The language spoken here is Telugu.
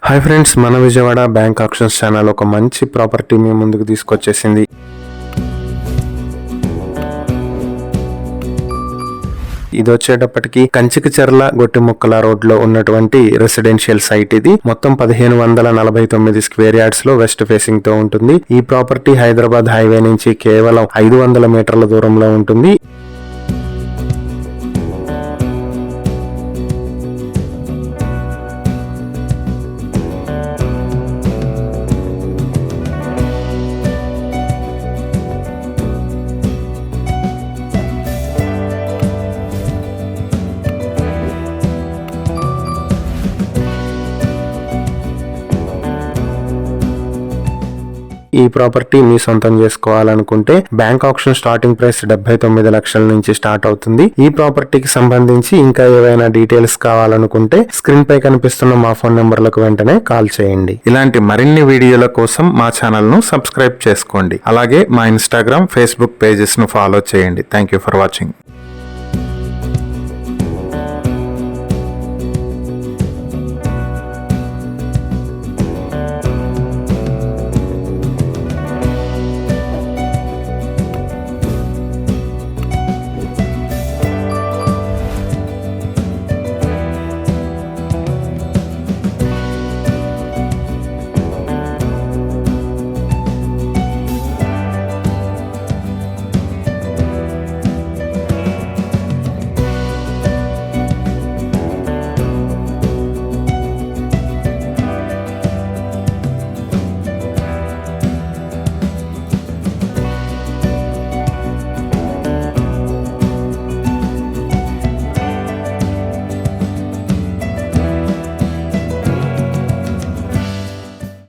హాయ్ ఫ్రెండ్స్, మన విజయవాడ బ్యాంక్ ఆక్షన్స్ ఛానల్ ఒక మంచి ప్రాపర్టీ మీ ముందుకు తీసుకొచ్చేసింది. ఇది వచ్చేటప్పటికి కంచికచర్ల గొట్టిముక్కల రోడ్ లో ఉన్నటువంటి రెసిడెన్షియల్ సైట్. ఇది మొత్తం 1549 స్క్వేర్ యార్డ్స్ లో వెస్ట్ ఫేసింగ్ తో ఉంటుంది. ఈ ప్రాపర్టీ హైదరాబాద్ హైవే నుంచి కేవలం 500 మీటర్ల దూరంలో ఉంటుంది. ఈ ప్రాపర్టీ మీ సొంతం చేసుకోవాలనుకుంటే బ్యాంక్ ఆప్షన్ స్టార్టింగ్ ప్రైస్ 79 లక్షల నుంచి స్టార్ట్ అవుతుంది. ఈ ప్రాపర్టీకి సంబంధించి ఇంకా ఏవైనా డీటెయిల్స్ కావాలనుకుంటే స్క్రీన్ పై కనిపిస్తున్న మా ఫోన్ నెంబర్లకు వెంటనే కాల్ చేయండి. ఇలాంటి మరిన్ని వీడియోల కోసం మా ఛానల్ ను సబ్స్క్రైబ్ చేసుకోండి. అలాగే మా ఇన్స్టాగ్రామ్, ఫేస్బుక్ పేజెస్ ను ఫాలో చేయండి. Thank you for watching.